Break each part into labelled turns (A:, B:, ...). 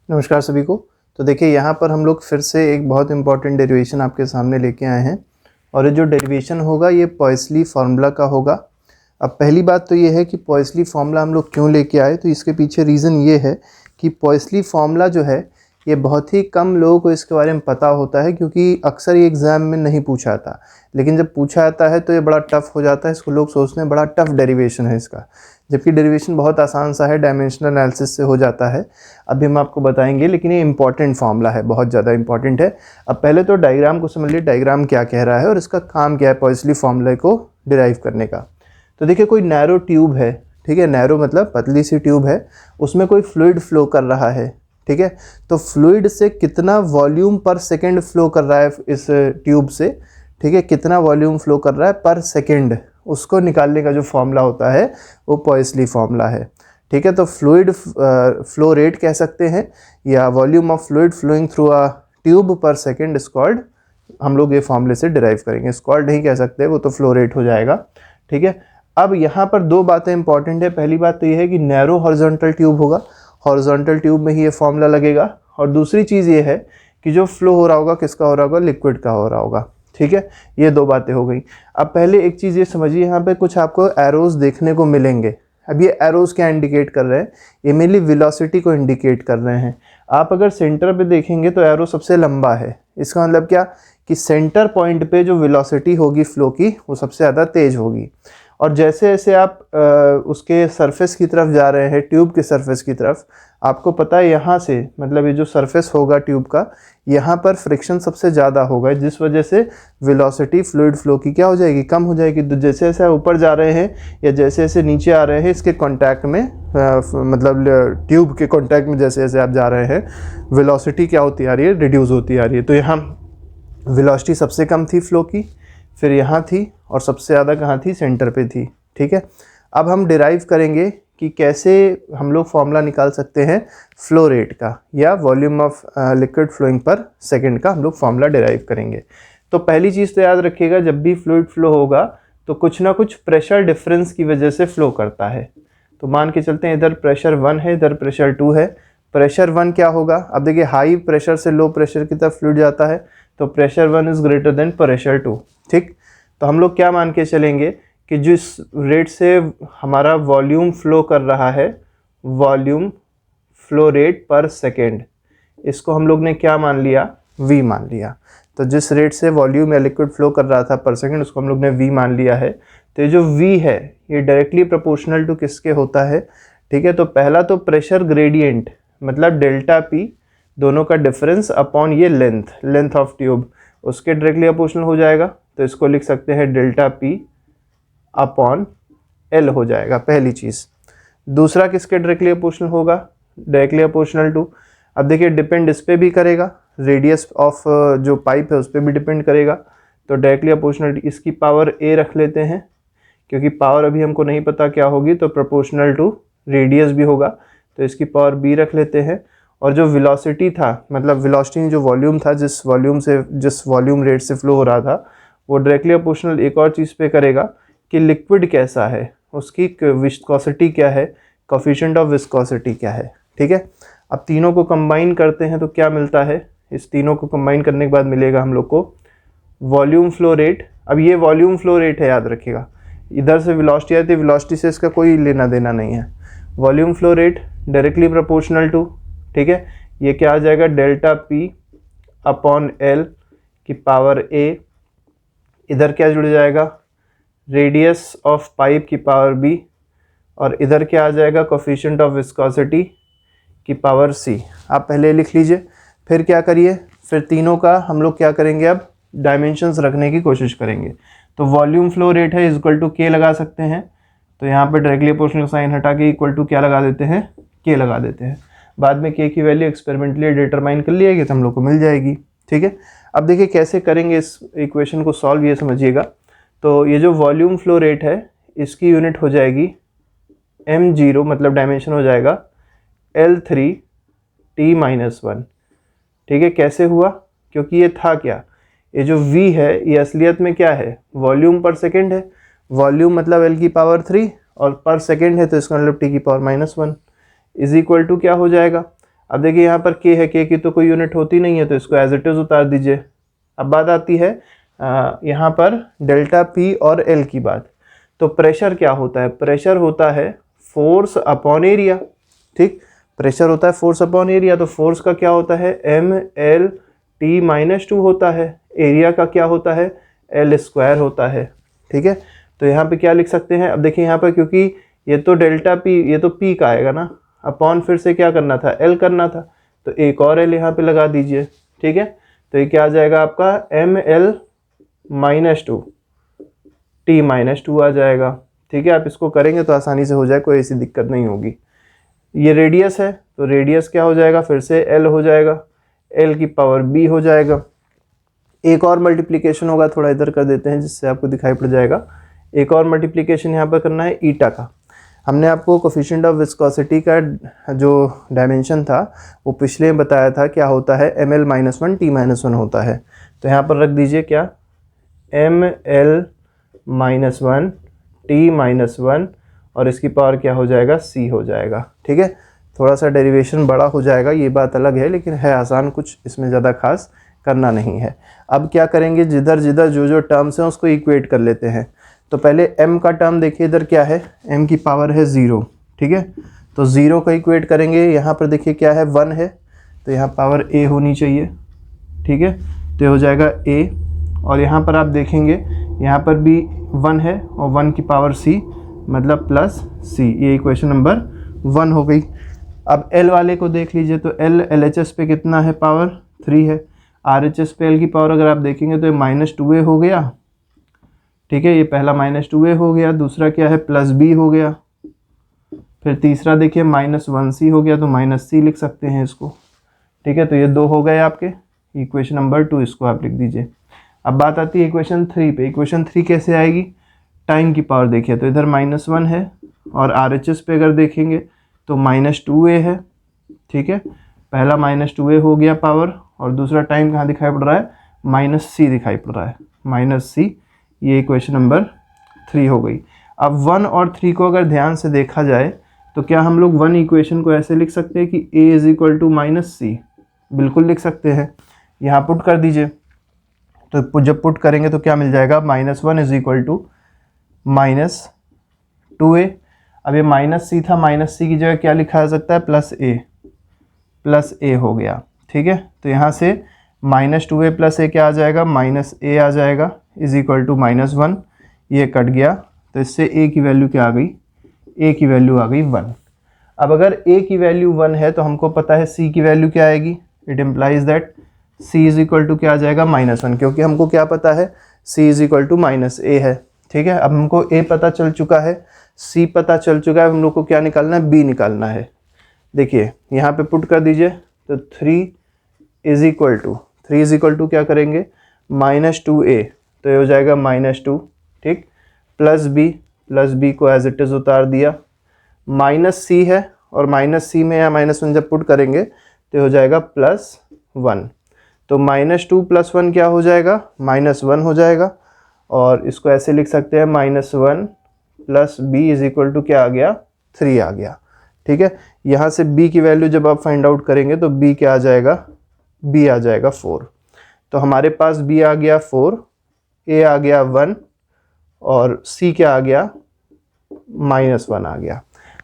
A: नमस्कार सभी को। तो देखिए यहाँ पर हम लोग फिर से एक बहुत इंपॉर्टेंट डेरिवेशन आपके सामने लेके आए हैं और ये जो डेरिवेशन होगा ये पॉइसली फार्मूला का होगा। अब पहली बात तो ये है कि पॉइसली फार्मूला हम लोग क्यों लेके आए, तो इसके पीछे रीज़न ये है कि पॉइसली फार्मूला जो है ये बहुत ही कम लोगों को इसके बारे में पता होता है, क्योंकि अक्सर ये एग्ज़ाम में नहीं पूछा आता, लेकिन जब पूछा आता है तो ये बड़ा टफ़ हो जाता है। इसको लोग सोचते हैं बड़ा टफ़ डेरिवेशन है इसका, जबकि डेरिवेशन बहुत आसान सा है, डायमेंशनल एनालिसिस से हो जाता है। अभी हम आपको बताएंगे, लेकिन ये इंपॉर्टेंट फार्मूला है, बहुत ज़्यादा इंपॉर्टेंट है। अब पहले तो डायग्राम को समझ लीजिए, डायग्राम क्या कह रहा है और इसका काम क्या है पॉइसली फार्मूले को डिराइव करने का। तो देखिए कोई नैरो ट्यूब है, ठीक है, नैरो मतलब पतली सी ट्यूब है, उसमें कोई फ्लूइड फ्लो कर रहा है, ठीक है। तो फ्लूइड से कितना वॉल्यूम पर सेकेंड फ्लो कर रहा है इस ट्यूब से, ठीक है, कितना वॉल्यूम फ्लो कर रहा है पर सेकेंड, उसको निकालने का जो फॉर्मूला होता है वो पॉइसली फॉर्मूला है, ठीक है। तो फ्लूइड फ्लो रेट कह सकते हैं या volume of fluid flowing through a tube per second is called, हम लोग ये फॉर्मूले से डिराइव करेंगे। स्कॉल्ड नहीं कह सकते, वो तो फ्लो रेट हो जाएगा, ठीक है। अब यहाँ पर दो बातें इंपॉर्टेंट है। पहली बात तो ये है कि नैरो हॉरिजॉन्टल ट्यूब होगा, हॉरिजॉन्टल ट्यूब में ही ये फॉर्मूला लगेगा। और दूसरी चीज़ ये है कि जो फ्लो हो रहा होगा किसका हो रहा होगा, लिक्विड का हो रहा होगा, ठीक है। ये दो बातें हो गई। अब पहले एक चीज़ ये समझिए, यहाँ पे कुछ आपको एरोज देखने को मिलेंगे। अब ये एरोज क्या इंडिकेट कर रहे हैं, ये मेनली वेलोसिटी को इंडिकेट कर रहे हैं। आप अगर सेंटर पे देखेंगे तो एरो सबसे लंबा है, इसका मतलब क्या कि सेंटर पॉइंट पे जो वेलोसिटी होगी फ्लो की वो सबसे ज़्यादा तेज होगी। और जैसे जैसे आप उसके सरफेस की तरफ जा रहे हैं, ट्यूब के सरफेस की तरफ, आपको पता है यहाँ से मतलब ये जो सरफेस होगा ट्यूब का, यहाँ पर फ्रिक्शन सबसे ज़्यादा होगा, जिस वजह से वेलोसिटी फ्लूइड फ्लो की क्या हो जाएगी, कम हो जाएगी। तो जैसे जैसे ऊपर जा रहे हैं या जैसे जैसे नीचे आ रहे हैं, इसके कांटेक्ट में मतलब ट्यूब के कांटेक्ट में जैसे जैसे आप जा रहे हैं, वेलोसिटी क्या होती आ रही है, रिड्यूस होती आ रही है। तो यहाँ वेलोसिटी सबसे कम थी फ्लो की, फिर यहाँ थी, और सबसे ज़्यादा कहाँ थी, सेंटर पे थी, ठीक है। अब हम डिराइव करेंगे कि कैसे हम लोग फॉर्मूला निकाल सकते हैं फ्लो रेट का या volume of liquid flowing per second का हम लोग फॉर्मूला डिराइव करेंगे। तो पहली चीज़ तो याद रखिएगा, जब भी फ्लूइड फ्लो होगा तो कुछ ना कुछ प्रेशर डिफरेंस की वजह से फ्लो करता है। तो मान के चलते हैं इधर प्रेशर 1 है, इधर प्रेशर 2 है। प्रेशर 1 क्या होगा, अब देखिए हाई प्रेशर से लो प्रेशर की तरफ फ्लूइड जाता है, तो pressure 1 is greater than pressure 2, ठीक। तो हम लोग क्या मान के चलेंगे कि जिस रेट से हमारा वॉल्यूम फ्लो कर रहा है, वॉल्यूम फ्लो रेट पर सेकेंड, इसको हम लोग ने क्या मान लिया, v मान लिया। तो जिस रेट से वॉल्यूम या लिक्विड फ्लो कर रहा था पर सेकेंड, उसको हम लोग ने v मान लिया है। तो ये जो v है ये डायरेक्टली प्रोपोर्शनल टू किसके होता है, ठीक है। तो पहला तो प्रेशर ग्रेडियंट मतलब डेल्टा p, दोनों का डिफरेंस अपॉन ये लेंथ ऑफ ट्यूब, उसके डायरेक्टली प्रोपोर्शनल हो जाएगा। तो इसको लिख सकते हैं डेल्टा p अपॉन l हो जाएगा, पहली चीज़। दूसरा किसके डायरेक्टली प्रोपोर्शनल होगा, डायरेक्टली प्रोपोर्शनल टू, अब देखिए डिपेंड इस पर भी करेगा, रेडियस ऑफ जो पाइप है उस पर भी डिपेंड करेगा। तो डायरेक्टली प्रोपोर्शनल, इसकी पावर a रख लेते हैं, क्योंकि पावर अभी हमको नहीं पता क्या होगी, तो प्रोपोर्शनल टू रेडियस भी होगा, तो इसकी पावर b रख लेते हैं। और जो वेलोसिटी था, मतलब वेलोसिटी जो वॉल्यूम था, जिस वॉल्यूम रेट से फ्लो हो रहा था, वो डायरेक्टली प्रोपोर्शनल एक और चीज़ पे करेगा कि लिक्विड कैसा है, उसकी विस्कोसिटी क्या है, कोफिशिएंट ऑफ विस्कोसिटी क्या है, ठीक है। अब तीनों को कंबाइन करते हैं तो क्या मिलता है, इस तीनों को कंबाइन करने के बाद मिलेगा हम लोग को वॉल्यूम फ्लो रेट। अब ये वॉल्यूम फ्लो रेट है, याद रखिएगा, इधर से वेलोसिटी आती है, वेलोसिटी से इसका कोई लेना देना नहीं है। Volume flow rate directly proportional to, ठीक है, ये क्या आ जाएगा, डेल्टा p अपॉन l की पावर a, इधर क्या जुड़ जाएगा, रेडियस ऑफ पाइप की पावर b, और इधर क्या आ जाएगा, कोफिशिएंट ऑफ विस्कोसिटी की पावर c। आप पहले लिख लीजिए, फिर क्या करिए, फिर तीनों का हम लोग क्या करेंगे, अब डायमेंशंस रखने की कोशिश करेंगे। तो वॉल्यूम फ्लो रेट है इक्वल टू k लगा सकते हैं, तो यहाँ पे डायरेक्टली प्रोपोर्शनल साइन हटा के इक्वल टू क्या लगा देते हैं, k लगा देते हैं। बाद में k की वैल्यू एक्सपेरिमेंटली डिटरमाइन कर लिएगी तो हम लोग को मिल जाएगी, ठीक है। अब देखिए कैसे करेंगे इस इक्वेशन को सॉल्व, ये समझिएगा। तो ये जो वॉल्यूम फ्लो रेट है इसकी यूनिट हो जाएगी m0, मतलब डायमेंशन हो जाएगा L3t-1, ठीक है। कैसे हुआ, क्योंकि ये था क्या, ये जो v है ये असलियत में क्या है, वॉल्यूम पर सेकेंड है। वॉल्यूम मतलब l की पावर 3 और पर सेकेंड है, तो इसका मतलब t की पावर -1 इज इक्वल टू क्या हो जाएगा। अब देखिए यहाँ पर के है, के की तो कोई यूनिट होती नहीं है तो इसको एज इट इज उतार दीजिए। अब बात आती है यहाँ पर डेल्टा पी और एल की बात। तो प्रेशर क्या होता है? प्रेशर होता है फोर्स अपॉन एरिया। ठीक, प्रेशर होता है फोर्स अपॉन एरिया। तो फोर्स का क्या होता है? एम एल टी माइनस 2 होता है। एरिया का क्या होता है? एल स्क्वायर होता है। ठीक है, तो यहाँ पे क्या लिख सकते हैं? अब देखिए यहाँ पर, क्योंकि ये तो डेल्टा पी, ये तो पी का आएगा ना, अपॉन फिर से क्या करना था? एल करना था, तो एक और एल यहाँ पे लगा दीजिए। ठीक है, तो ये क्या आ जाएगा आपका? M L minus 2 T minus 2 आ जाएगा। ठीक है, आप इसको करेंगे तो आसानी से हो जाए, कोई ऐसी दिक्कत नहीं होगी। ये रेडियस है तो रेडियस क्या हो जाएगा? फिर से एल हो जाएगा, एल की पावर बी हो जाएगा। एक और मल्टीप्लिकेशन होगा, थोड़ा इधर कर देते हैं जिससे आपको दिखाई पड़ जाएगा। एक और मल्टीप्लिकेशन यहाँ पर करना है ईटा का। हमने आपको कोफिशिएंट ऑफ विस्कोसिटी का जो डायमेंशन था वो पिछले में बताया था, क्या होता है? M L minus 1 T minus 1 होता है। तो यहाँ पर रख दीजिए क्या? M L minus 1 T minus 1 और इसकी पावर क्या हो जाएगा? सी हो जाएगा। ठीक है, थोड़ा सा डेरिवेशन बड़ा हो जाएगा, ये बात अलग है, लेकिन है आसान, कुछ इसमें ज़्यादा खास करना नहीं है। अब क्या करेंगे? जिधर जिधर जो जो टर्म्स हैं उसको इक्वेट कर लेते हैं। तो पहले m का टर्म देखिए, इधर क्या है? m की पावर है 0। ठीक है, तो 0 का इक्वेट करेंगे। यहाँ पर देखिए क्या है? 1 है, तो यहाँ पावर a होनी चाहिए। ठीक है, तो ये हो जाएगा a। और यहाँ पर आप देखेंगे यहाँ पर भी 1 है और 1 की पावर c, मतलब प्लस c। ये इक्वेशन नंबर 1 हो गई। अब l वाले को देख लीजिए, तो l LHS पे कितना है? पावर 3 है। RHS पे l की पावर अगर आप देखेंगे तो ये माइनस 2a हो गया। ठीक है, ये पहला माइनस 2a हो गया, दूसरा क्या है? प्लस b हो गया, फिर तीसरा देखिए माइनस 1c हो गया, तो माइनस c लिख सकते हैं इसको। ठीक है, तो ये 2 हो गए आपके, इक्वेशन नंबर 2 इसको आप लिख दीजिए। अब बात आती है इक्वेशन 3 पे। इक्वेशन 3 कैसे आएगी? टाइम की पावर देखिए, तो इधर माइनस 1 है और RHS पे अगर देखेंगे तो माइनस 2a है। ठीक है, पहला माइनस 2a हो गया पावर, और दूसरा टाइम कहाँ दिखाई पड़ रहा है? माइनस c दिखाई पड़ रहा है, माइनस c। ये इक्वेशन नंबर 3 हो गई। अब 1 और 3 को अगर ध्यान से देखा जाए तो क्या हम लोग 1 इक्वेशन को ऐसे लिख सकते हैं कि a is equal to minus C? बिल्कुल लिख सकते हैं। यहाँ पुट कर दीजिए, तो जब पुट करेंगे तो क्या मिल जाएगा? Minus 1 is equal to minus 2a। अब ये माइनस सी था, माइनस सी की जगह क्या लिखा जा सकता है? प्लस a हो गया। ठीक है, तो यहाँ से माइनस 2a प्लस a क्या आ जाएगा? माइनस a आ जाएगा, इज इक्वल टू माइनस 1। ये कट गया, तो इससे a की वैल्यू क्या आ गई? a की वैल्यू आ गई 1। अब अगर a की वैल्यू 1 है तो हमको पता है c की वैल्यू क्या आएगी? It implies that c is equal to क्या आ जाएगा? माइनस 1, क्योंकि हमको क्या पता है? c is equal to minus a है। ठीक है, अब हमको a पता चल चुका है, c पता चल चुका है, हम लोग को क्या निकालना है? b निकालना है। देखिए यहाँ पे पुट कर दीजिए, तो 3 इज इक्वल टू क्या करेंगे? माइनस 2a, तो ये हो जाएगा माइनस 2। ठीक, प्लस b को एज इट इज उतार दिया। माइनस c है, और माइनस c में या माइनस 1 जब पुट करेंगे तो हो जाएगा प्लस 1। तो माइनस 2 प्लस 1 क्या हो जाएगा? माइनस 1 हो जाएगा। और इसको ऐसे लिख सकते हैं, minus 1 plus b is equal to क्या आ गया? 3 आ गया। ठीक है, यहाँ से b की वैल्यू जब आप फाइंड आउट करेंगे तो b क्या आ जाएगा? b आ जाएगा 4। तो हमारे पास b आ गया 4, a आ गया 1 और c क्या आ गया? माइनस 1 आ गया।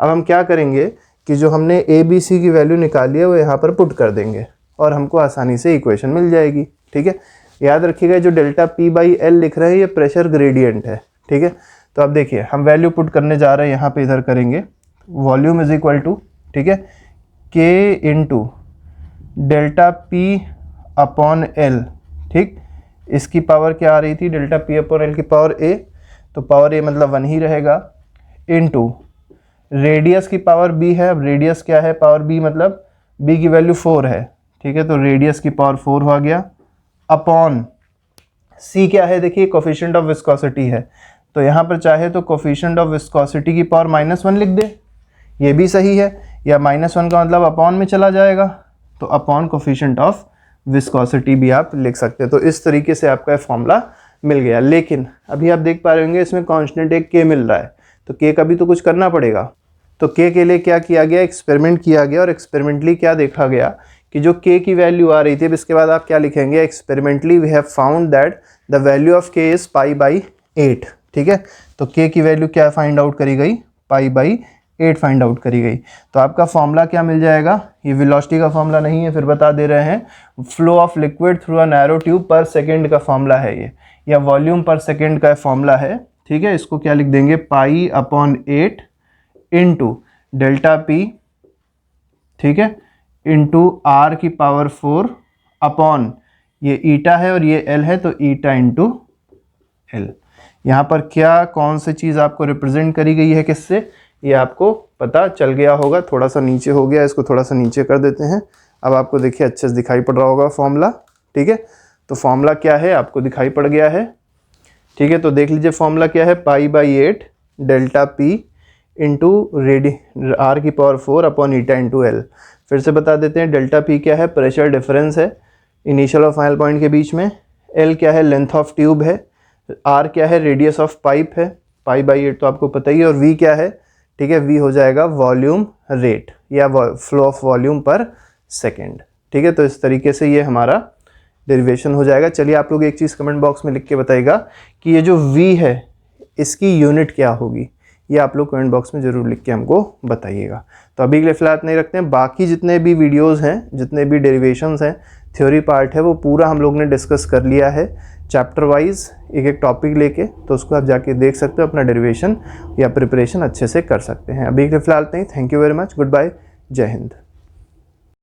A: अब हम क्या करेंगे कि जो हमने a b c की वैल्यू निकाली है वो यहाँ पर पुट कर देंगे और हमको आसानी से इक्वेशन मिल जाएगी। ठीक है, याद रखिएगा जो डेल्टा p बाई एल लिख रहे हैं ये प्रेशर ग्रेडियंट है। ठीक है, तो अब देखिए हम वैल्यू पुट करने जा रहे हैं, यहाँ पे इधर करेंगे। वॉल्यूम इज इक्वल टू, ठीक है, k into delta p upon L. ठीक, इसकी पावर क्या आ रही थी? डेल्टा p अपॉन एल की पावर a, तो पावर a मतलब 1 ही रहेगा, इनटू रेडियस की पावर b है। अब रेडियस क्या है? पावर b, मतलब b की वैल्यू 4 है। ठीक है, तो रेडियस की पावर 4 हो गया, अपॉन c क्या है? देखिए कोफिशिएंट ऑफ विस्कोसिटी है, तो यहाँ पर चाहे तो कोफिशिएंट ऑफ विस्कोसिटी की पावर -1 लिख दे, ये भी सही है, या -1 का मतलब अपॉन में चला जाएगा, तो अपॉन कोफिशिएंट ऑफ विस्कोसिटी भी आप लिख सकते हैं। तो इस तरीके से आपका फॉर्मूला मिल गया। लेकिन अभी आप देख पा रहे होंगे इसमें कांस्टेंट एक k मिल रहा है, तो k का भी तो कुछ करना पड़ेगा। तो k के लिए क्या किया गया, एक्सपेरिमेंट किया गया और एक्सपेरिमेंटली क्या देखा गया कि जो k की वैल्यू आ रही थी, अब इसके बाद आप क्या लिखेंगे, experimentally we have found that the value of k is π/8। ठीक है, तो k की वैल्यू क्या फाइंड आउट करी गई, π/8 फाइंड आउट करी गई। तो आपका फॉर्मूला क्या मिल जाएगा, ये वेलोसिटी का फॉर्मूला नहीं है, फिर बता दे रहे हैं, flow of liquid through a narrow tube per second का फॉर्मूला है ये, या वॉल्यूम पर सेकेंड का फॉर्मूला है। ठीक है, इसको क्या लिख देंगे, π/8 इंटू डेल्टा पी, ठीक है, इंटू r की पावर 4 अपॉन ये ईटा है और ये l है, तो ईटा इंटू l। यहाँ पर क्या कौन सी चीज़ आपको रिप्रेजेंट करी गई है किससे, ये आपको पता चल गया होगा। थोड़ा सा नीचे हो गया, इसको थोड़ा सा नीचे कर देते हैं। अब आपको देखिए अच्छे से दिखाई पड़ रहा होगा फॉर्मूला। ठीक है, तो फॉर्मूला क्या है आपको दिखाई पड़ गया है। ठीक है, तो देख लीजिए फॉर्मूला क्या है, π/8 डेल्टा पी इंटू r की power 4 upon eta into l। फिर से बता देते हैं, डेल्टा पी क्या है, प्रेशर डिफरेंस है इनिशियल और फाइनल पॉइंट के बीच में, l क्या है, लेंथ ऑफ ट्यूब है, r क्या है, रेडियस ऑफ पाइप है, π/8 तो आपको पता ही है, और v क्या है, ठीक है, v हो जाएगा वॉल्यूम रेट या फ्लो ऑफ वॉल्यूम पर सेकेंड। ठीक है, तो इस तरीके से ये हमारा डेरिवेशन हो जाएगा। चलिए आप लोग एक चीज़ कमेंट बॉक्स में लिख के बताइएगा कि ये जो v है इसकी यूनिट क्या होगी, ये आप लोग कमेंट बॉक्स में ज़रूर लिख के हमको बताइएगा। तो अभी के लिए फिलहाल नहीं रखते हैं, बाकी जितने भी वीडियोस हैं, जितने भी डेरिवेशंस हैं, थ्योरी पार्ट है, वो पूरा हम लोग ने डिस्कस कर लिया है चैप्टर वाइज, एक एक टॉपिक लेके, तो उसको आप जाके देख सकते हो, अपना डेरिवेशन या प्रिपरेशन अच्छे से कर सकते हैं। अभी के लिए फिलहाल नहीं, thank you very much, goodbye, जय हिंद।